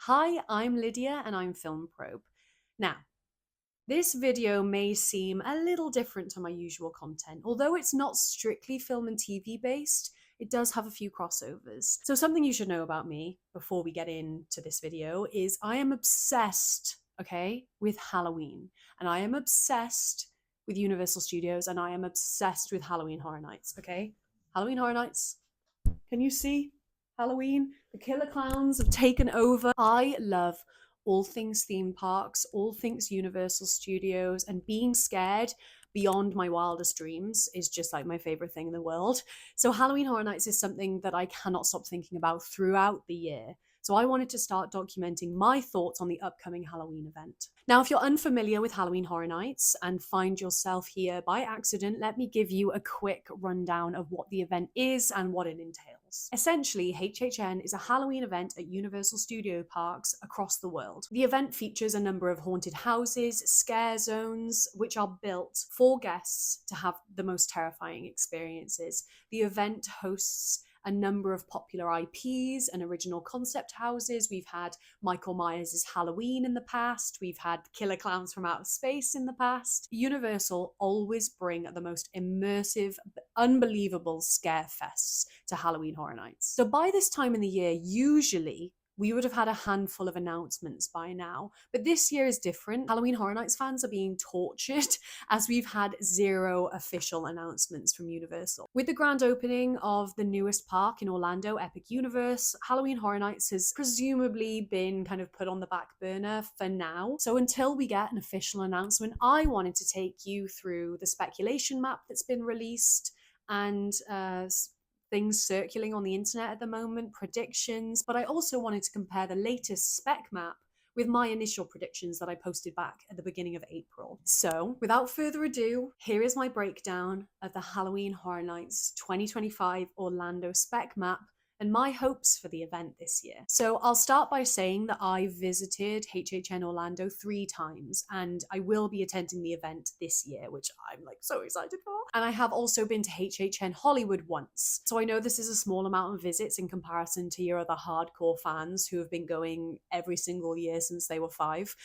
Hi, I'm Lydia and I'm Film Probe. Now, this video may seem a little different to my usual content. Although it's not strictly film and TV based, it does have a few crossovers. So something you should know about me before we get into this video is I am obsessed, okay, with Halloween. And I am obsessed with Universal Studios and I am obsessed with Halloween Horror Nights, okay? Halloween Horror Nights, can you see? Halloween, the killer clowns have taken over. I love all things theme parks, all things Universal Studios, and being scared beyond my wildest dreams is just like my favorite thing in the world. So, Halloween Horror Nights is something that I cannot stop thinking about throughout the year. So, I wanted to start documenting my thoughts on the upcoming Halloween event. Now, if you're unfamiliar with Halloween Horror Nights and find yourself here by accident, let me give you a quick rundown of what the event is and what it entails. Essentially, HHN is a Halloween event at Universal Studio parks across the world. The event features a number of haunted houses, scare zones, which are built for guests to have the most terrifying experiences. The event hosts a number of popular IPs and original concept houses. We've had Michael Myers' Halloween in the past. We've had Killer Clowns from Outer Space in the past. Universal always bring the most immersive, unbelievable scare fests to Halloween Horror Nights. So by this time in the year, usually we would have had a handful of announcements by now. But this year is different. Halloween Horror Nights fans are being tortured as we've had zero official announcements from Universal. With the grand opening of the newest park in Orlando, Epic Universe, Halloween Horror Nights has presumably been kind of put on the back burner for now. So until we get an official announcement, I wanted to take you through the speculation map that's been released and things circulating on the internet at the moment, predictions, but I also wanted to compare the latest spec map with my initial predictions that I posted back at the beginning of April. So, without further ado, here is my breakdown of the Halloween Horror Nights 2025 Orlando spec map and my hopes for the event this year. So I'll start by saying that I visited HHN Orlando 3 times and I will be attending the event this year, which I'm like so excited for. And I have also been to HHN Hollywood once. So I know this is a small amount of visits in comparison to your other hardcore fans who have been going every single year since they were 5.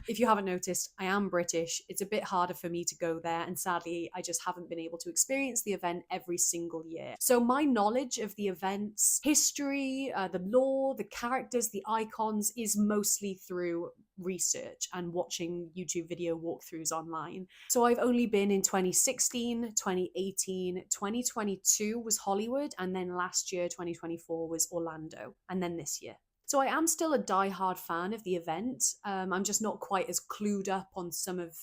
If you haven't noticed, I am British. It's a bit harder for me to go there, and sadly, I just haven't been able to experience the event every single year. So my knowledge of the event's history, the lore, the characters, the icons is mostly through research and watching YouTube video walkthroughs online. So I've only been in 2016, 2018, 2022 was Hollywood, and then last year, 2024, was Orlando, and then this year. So I am still a die-hard fan of the event. I'm just not quite as clued up on some of,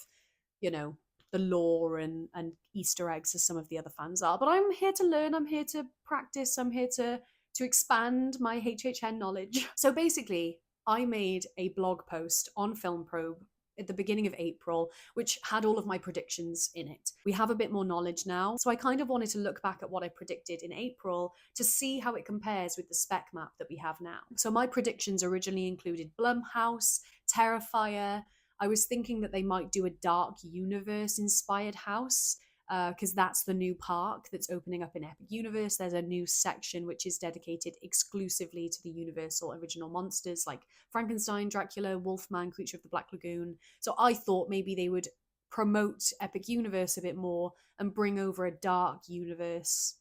you know, the lore and Easter eggs as some of the other fans are. But I'm here to learn. I'm here to practice. I'm here to expand my HHN knowledge. So basically, I made a blog post on Film Probe at the beginning of April, which had all of my predictions in it. We have a bit more knowledge now, so I kind of wanted to look back at what I predicted in April to see how it compares with the spec map that we have now. So my predictions originally included Blumhouse, Terrifier. I was thinking that they might do a Dark Universe inspired house, because that's the new park that's opening up in Epic Universe. There's a new section which is dedicated exclusively to the Universal original monsters like Frankenstein, Dracula, Wolfman, Creature of the Black Lagoon. So I thought maybe they would promote Epic Universe a bit more and bring over a Dark Universe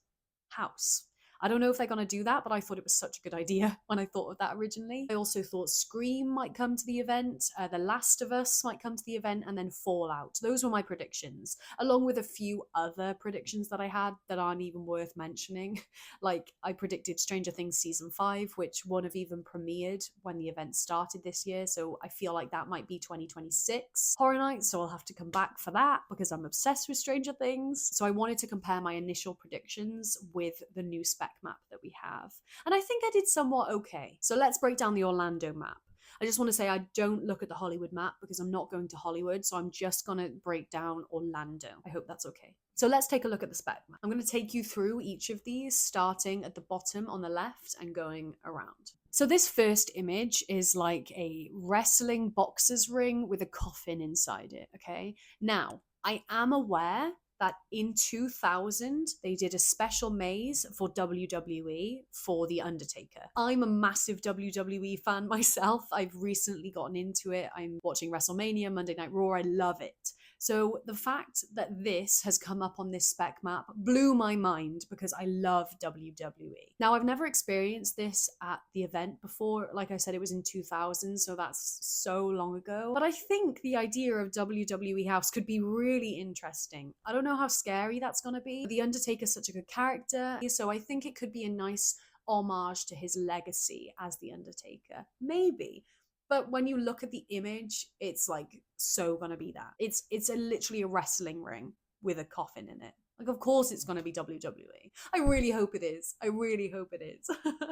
house. I don't know if they're going to do that, but I thought it was such a good idea when I thought of that originally. I also thought Scream might come to the event, The Last of Us might come to the event, and then Fallout. Those were my predictions, along with a few other predictions that I had that aren't even worth mentioning. Like, I predicted Stranger Things Season 5, which won't have even premiered when the event started this year, so I feel like that might be 2026 Horror Nights, so I'll have to come back for that because I'm obsessed with Stranger Things. So I wanted to compare my initial predictions with the new spec map that we have. And I think I did somewhat okay. So let's break down the Orlando map. I just want to say I don't look at the Hollywood map because I'm not going to Hollywood, so I'm just going to break down Orlando. I hope that's okay. So let's take a look at the spec map. I'm going to take you through each of these, starting at the bottom on the left and going around. So this first image is like a wrestling boxer's ring with a coffin inside it, okay? Now, I am aware that in 2000 they did a special maze for WWE for The Undertaker. I'm a massive WWE fan myself. I've recently gotten into it. I'm watching WrestleMania, Monday Night Raw. I love it. So the fact that this has come up on this spec map blew my mind because I love WWE. Now, I've never experienced this at the event before. Like I said, it was in 2000, so that's so long ago. But I think the idea of WWE House could be really interesting. I don't know how scary that's going to be. The Undertaker's such a good character, so I think it could be a nice homage to his legacy as The Undertaker. Maybe. But when you look at the image, it's like so gonna be that. It's literally a wrestling ring with a coffin in it. Like, of course it's gonna be WWE. I really hope it is. I really hope it is.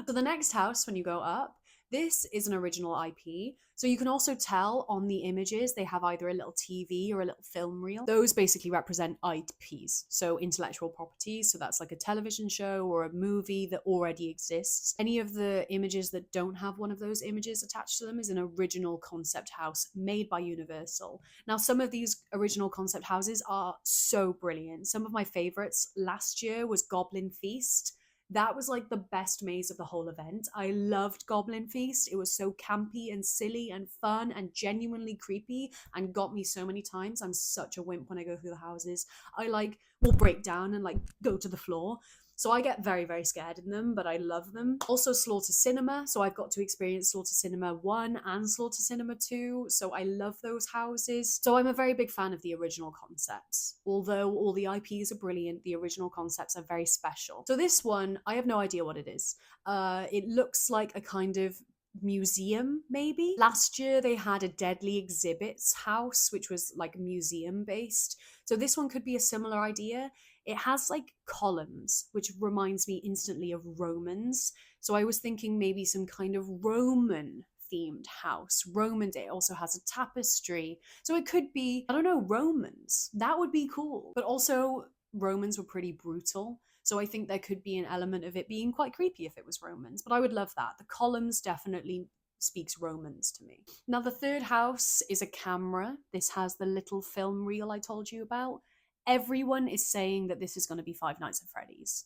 So the next house, when you go up, this is an original IP. So you can also tell on the images, they have either a little TV or a little film reel. Those basically represent IPs, so intellectual properties. So that's like a television show or a movie that already exists. Any of the images that don't have one of those images attached to them is an original concept house made by Universal. Now, some of these original concept houses are so brilliant. Some of my favorites last year was Goblin Feast. That was like the best maze of the whole event. I loved Goblin Feast. It was so campy and silly and fun and genuinely creepy and got me so many times. I'm such a wimp when I go through the houses. I like will break down and like go to the floor. So I get very, very scared in them, but I love them. Also Slaughter Cinema. So I've got to experience Slaughter Cinema 1 and Slaughter Cinema 2. So I love those houses. So I'm a very big fan of the original concepts. Although all the IPs are brilliant, the original concepts are very special. So this one, I have no idea what it is. It looks like a kind of museum, maybe. Last year they had a Deadly Exhibits house, which was like museum based. So this one could be a similar idea. It has like columns, which reminds me instantly of Romans. So I was thinking maybe some kind of Roman themed house. Roman Day also has a tapestry. So it could be, I don't know, Romans. That would be cool. But also, Romans were pretty brutal. So I think there could be an element of it being quite creepy if it was Romans. But I would love that. The columns definitely speaks Romans to me. Now, the third house is a camera. This has the little film reel I told you about. Everyone is saying that this is going to be Five Nights at Freddy's.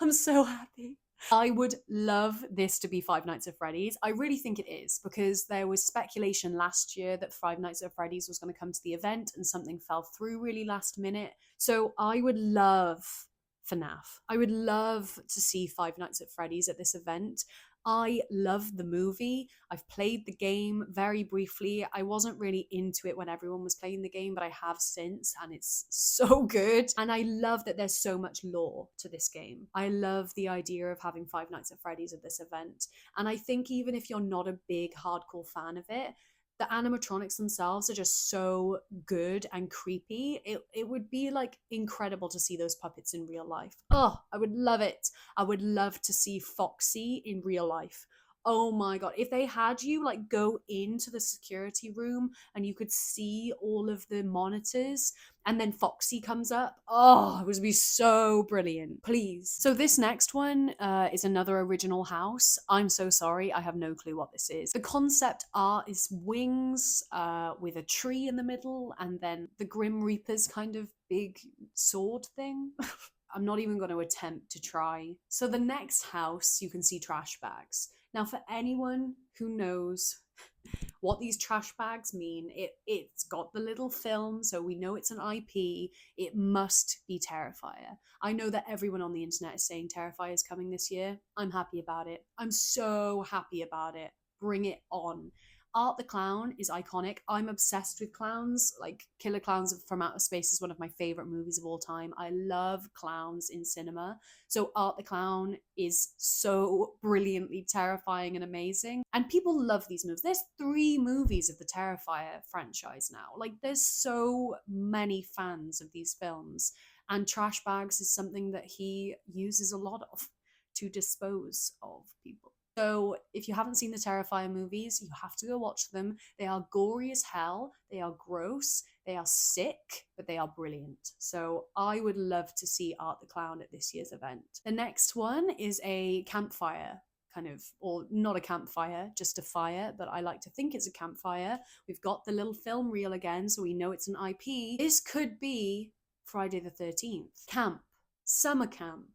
I'm so happy. I would love this to be Five Nights at Freddy's. I really think it is because there was speculation last year that Five Nights at Freddy's was going to come to the event and something fell through really last minute. So I would love FNAF. I would love to see Five Nights at Freddy's at this event. I love the movie. I've played the game very briefly. I wasn't really into it when everyone was playing the game, but I have since, and it's so good. And I love that there's so much lore to this game. I love the idea of having Five Nights at Freddy's at this event. And I think even if you're not a big hardcore fan of it, the animatronics themselves are just so good and creepy. It would be like incredible to see those puppets in real life. Oh, I would love it. I would love to see Foxy in real life. Oh my god, if they had you like go into the security room and you could see all of the monitors and then Foxy comes up, oh, it would be so brilliant. Please. So this next one is another original house. I'm so sorry, I have no clue what this is. The concept art is wings with a tree in the middle and then the Grim Reaper's kind of big sword thing. I'm not even going to attempt to try. So the next house, you can see trash bags. Now, for anyone who knows what these trash bags mean, it's got the little film, so we know it's an IP. It must be Terrifier. I know that everyone on the internet is saying Terrifier is coming this year. I'm happy about it. I'm so happy about it. Bring it on. Art the Clown is iconic. I'm obsessed with clowns. Like Killer Clowns from Outer Space is one of my favorite movies of all time. I love clowns in cinema. So Art the Clown is so brilliantly terrifying and amazing. And people love these movies. There's 3 movies of the Terrifier franchise now. Like there's so many fans of these films. And trash bags is something that he uses a lot of to dispose of people. So if you haven't seen the Terrifier movies, you have to go watch them. They are gory as hell. They are gross. They are sick, but they are brilliant. So I would love to see Art the Clown at this year's event. The next one is a campfire kind of, or not a campfire, just a fire, but I like to think it's a campfire. We've got the little film reel again, so we know it's an IP. This could be Friday the 13th. Camp, summer camp,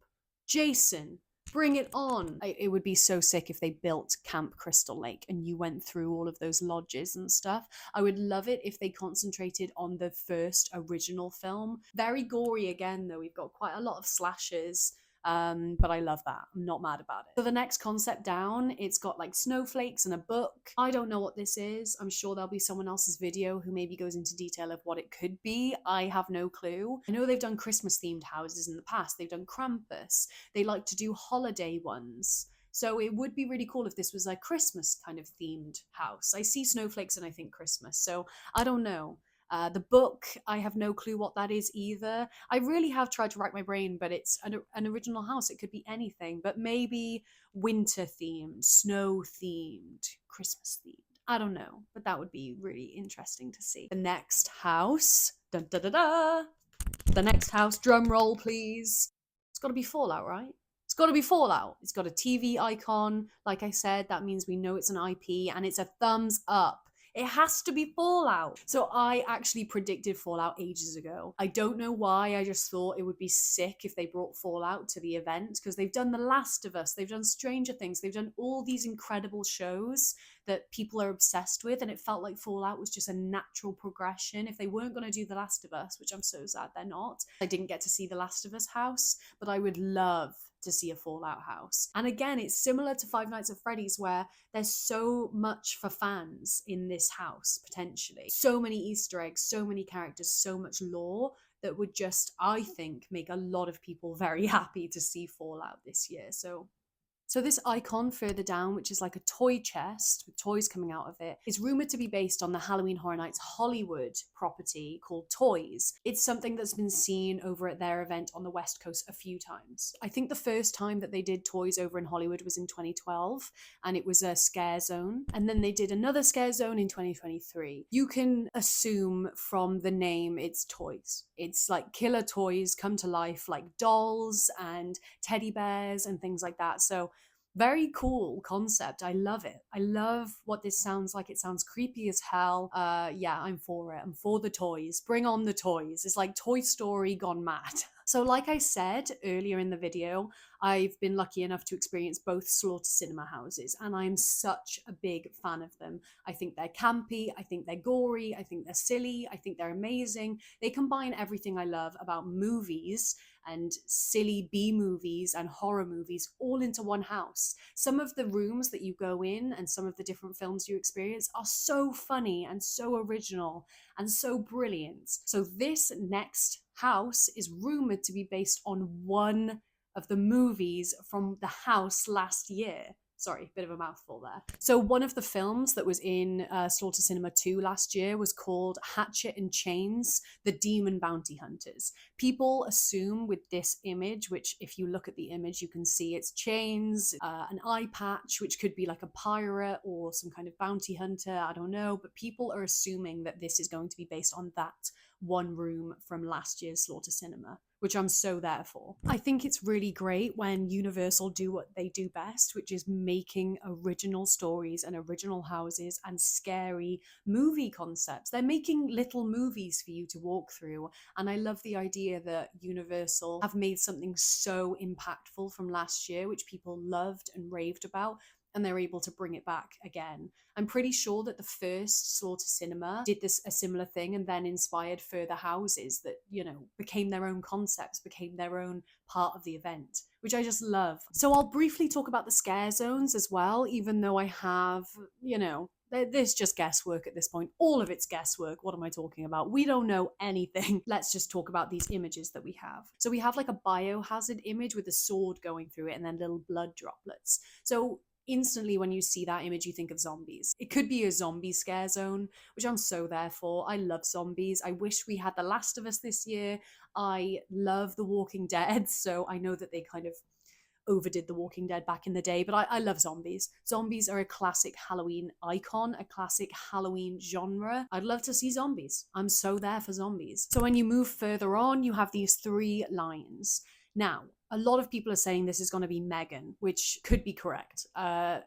Jason, bring it on. It would be so sick if they built Camp Crystal Lake and you went through all of those lodges and stuff. I would love it if they concentrated on the first original film. Very gory again, though. We've got quite a lot of slashes. But I love that. I'm not mad about it. So the next concept down, it's got like snowflakes and a book. I don't know what this is. I'm sure there'll be someone else's video who maybe goes into detail of what it could be. I have no clue. I know they've done Christmas themed houses in the past. They've done Krampus. They like to do holiday ones. So it would be really cool if this was a Christmas kind of themed house. I see snowflakes and I think Christmas. So I don't know. The book, I have no clue what that is either. I really have tried to rack my brain, but it's an original house. It could be anything, but maybe winter themed, snow themed, Christmas themed. I don't know, but that would be really interesting to see. The next house, dun da da da. The next house, drum roll, please. It's got to be Fallout, right? It's got to be Fallout. It's got a TV icon. Like I said, that means we know it's an IP and it's a thumbs up. It has to be Fallout. So I actually predicted Fallout ages ago. I don't know why, I just thought it would be sick if they brought Fallout to the event, because they've done The Last of Us, they've done Stranger Things, they've done all these incredible shows that people are obsessed with, and it felt like Fallout was just a natural progression. If they weren't going to do The Last of Us, which I'm so sad they're not, I didn't get to see The Last of Us house, but I would love to see a Fallout house. And again, it's similar to Five Nights at Freddy's, where there's so much for fans in this house, potentially. So many Easter eggs, so many characters, so much lore that would just, I think, make a lot of people very happy to see Fallout this year. So this icon further down, which is like a toy chest with toys coming out of it, is rumored to be based on the Halloween Horror Nights Hollywood property called Toys. It's something that's been seen over at their event on the West Coast a few times. I think the first time that they did Toys over in Hollywood was in 2012, and it was a scare zone. And then they did another scare zone in 2023. You can assume from the name it's toys. It's like killer toys come to life, like dolls and teddy bears and things like that. So very cool concept. I love it. I love what this sounds like. It sounds creepy as hell. Yeah, I'm for it. I'm for the toys. Bring on the toys. It's like Toy Story gone mad. So like I said earlier in the video, I've been lucky enough to experience both Slaughter Cinema houses, and I'm such a big fan of them. I think they're campy, I think they're gory, I think they're silly, I think they're amazing. They combine everything I love about movies and silly B movies and horror movies all into one house. Some of the rooms that you go in and some of the different films you experience are so funny and so original and so brilliant. So this next house is rumored to be based on one of the movies from the house last year. Sorry, bit of a mouthful there. So one of the films that was in Slaughter Cinema 2 last year was called Hatchet and Chains, The Demon Bounty Hunters. People assume with this image, which if you look at the image, you can see it's chains, an eye patch, which could be like a pirate or some kind of bounty hunter, I don't know, but people are assuming that this is going to be based on that one room from last year's Slaughter Cinema, which I'm so there for. I think it's really great when Universal do what they do best, which is making original stories and original houses and scary movie concepts. They're making little movies for you to walk through, and I love the idea that Universal have made something so impactful from last year, which people loved and raved about, and they're able to bring it back again. I'm pretty sure that the first Slaughter Cinema did a similar thing and then inspired further houses that, you know, became their own concepts, became their own part of the event, which I just love. So I'll briefly talk about the scare zones as well, even though I have, you know, there's just guesswork at this point. All of it's guesswork. What am I talking about? We don't know anything. Let's just talk about these images that we have. So we have like a biohazard image with a sword going through it and then little blood droplets. So instantly when you see that image, you think of zombies. It could be a zombie scare zone, which I'm so there for. I love zombies. I wish we had The Last of Us this year. I love The Walking Dead, so I know that they kind of overdid The Walking Dead back in the day, but I love zombies. Zombies are a classic Halloween icon, a classic Halloween genre. I'd love to see zombies. I'm so there for zombies. So when you move further on, you have these three lines. Now, A lot of people are saying this is going to be Megan, which could be correct.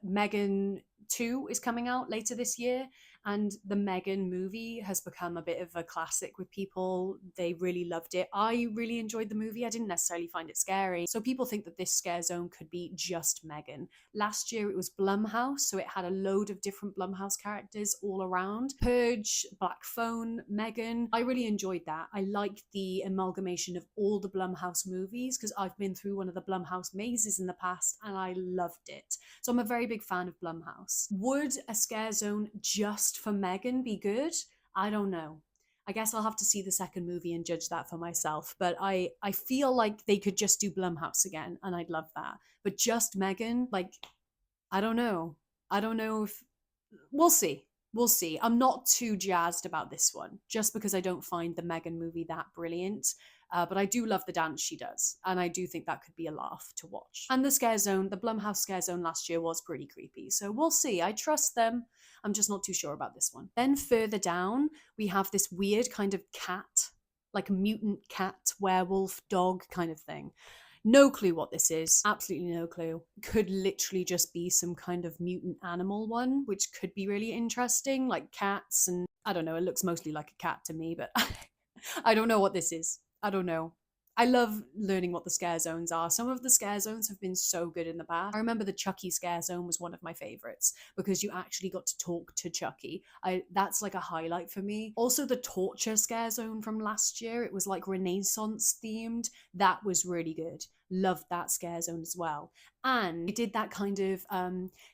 Megan 2 is coming out later this year, and the Megan movie has become a bit of a classic with people. They really loved it. I really enjoyed the movie. I didn't necessarily find it scary. So people think that this scare zone could be just Megan. Last year it was Blumhouse, so it had a load of different Blumhouse characters all around. Purge, Black Phone, Megan. I really enjoyed that. I liked the amalgamation of all the Blumhouse movies because I've been through one of the Blumhouse mazes in the past and I loved it. So I'm a very big fan of Blumhouse. Would a scare zone just for Megan be good? I don't know. I guess I'll have to see the second movie and judge that for myself. But I feel like they could just do Blumhouse again, and I'd love that. But just Megan, like, I don't know. I don't know if we'll see. We'll see. I'm not too jazzed about this one, just because I don't find the Megan movie that brilliant. But I do love the dance she does, and I do think that could be a laugh to watch. And the scare zone, the Blumhouse scare zone last year was pretty creepy, so we'll see. I trust them. I'm just not too sure about this one. Then further down, we have this weird kind of cat, like mutant cat, werewolf, dog kind of thing. No clue what this is. Absolutely no clue. Could literally just be some kind of mutant animal one, which could be really interesting, like cats. And I don't know, it looks mostly like a cat to me, but I don't know what this is. I don't know. I love learning what the scare zones are. Some of the scare zones have been so good in the past. I remember the Chucky scare zone was one of my favorites because you actually got to talk to Chucky. That's like a highlight for me. Also the torture scare zone from last year, it was like Renaissance themed. That was really good. Loved that scare zone as well. And it did that kind of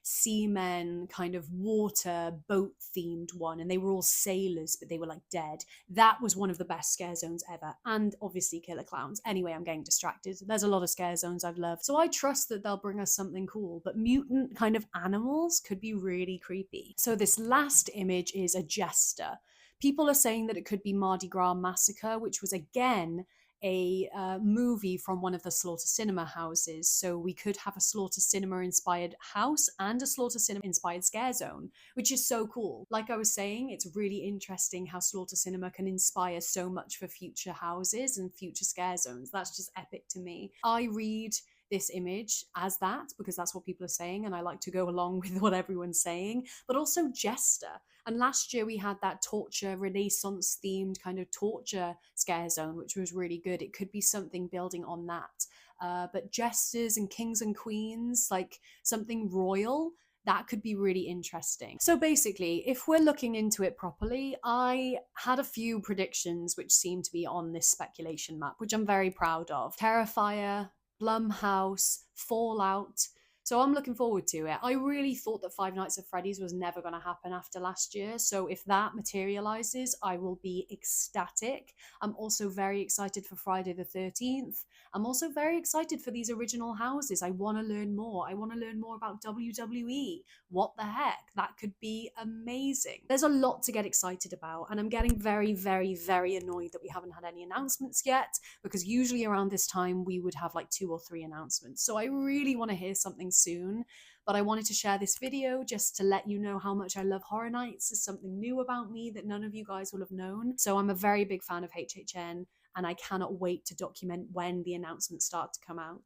seamen, kind of water boat themed one, and they were all sailors, but they were like dead. That was one of the best scare zones ever. And obviously Killer Clowns. Anyway, I'm getting distracted. There's a lot of scare zones I've loved. So I trust that they'll bring us something cool, but mutant kind of animals could be really creepy. So this last image is a jester. People are saying that it could be Mardi Gras Massacre, which was again a movie from one of the Slaughter Cinema houses. So we could have a Slaughter Cinema inspired house and a Slaughter Cinema inspired scare zone, which is so cool. Like I was saying, it's really interesting how Slaughter Cinema can inspire so much for future houses and future scare zones. That's just epic to me. I read this image as that because that's what people are saying, and I like to go along with what everyone's saying, but also jester. And last year we had that torture, Renaissance themed kind of torture scare zone, which was really good. It could be something building on that. But jesters and kings and queens, like something royal, that could be really interesting. So basically, if we're looking into it properly, I had a few predictions which seem to be on this speculation map, which I'm very proud of. Terrifier, Blumhouse, Fallout. So I'm looking forward to it. I really thought that Five Nights at Freddy's was never going to happen after last year. So if that materializes, I will be ecstatic. I'm also very excited for Friday the 13th. I'm also very excited for these original houses. I want to learn more. I want to learn more about WWE. What the heck? That could be amazing. There's a lot to get excited about, and I'm getting very, very, very annoyed that we haven't had any announcements yet, because usually around this time we would have like 2 or 3 announcements. So I really want to hear something soon. But I wanted to share this video just to let you know how much I love Horror Nights. It's something new about me that none of you guys will have known. So I'm a very big fan of HHN, and I cannot wait to document when the announcements start to come out.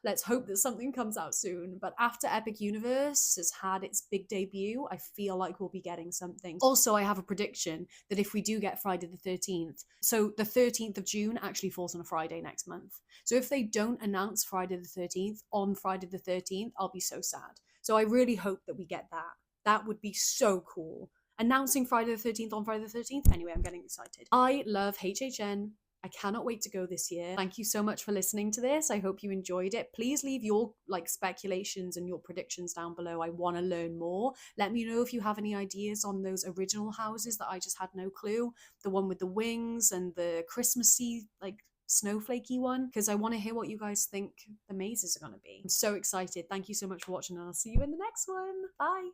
Let's hope that something comes out soon. But after Epic Universe has had its big debut, I feel like we'll be getting something. Also, I have a prediction that if we do get Friday the 13th, so the 13th of June actually falls on a Friday next month. So if they don't announce Friday the 13th on Friday the 13th, I'll be so sad. So I really hope that we get that. That would be so cool. Announcing Friday the 13th on Friday the 13th. Anyway, I'm getting excited. I love HHN. I cannot wait to go this year. Thank you so much for listening to this. I hope you enjoyed it. Please leave your speculations and your predictions down below. I want to learn more. Let me know if you have any ideas on those original houses that I just had no clue. The one with the wings and the Christmassy, snowflakey one, because I want to hear what you guys think the mazes are going to be. I'm so excited. Thank you so much for watching, and I'll see you in the next one. Bye.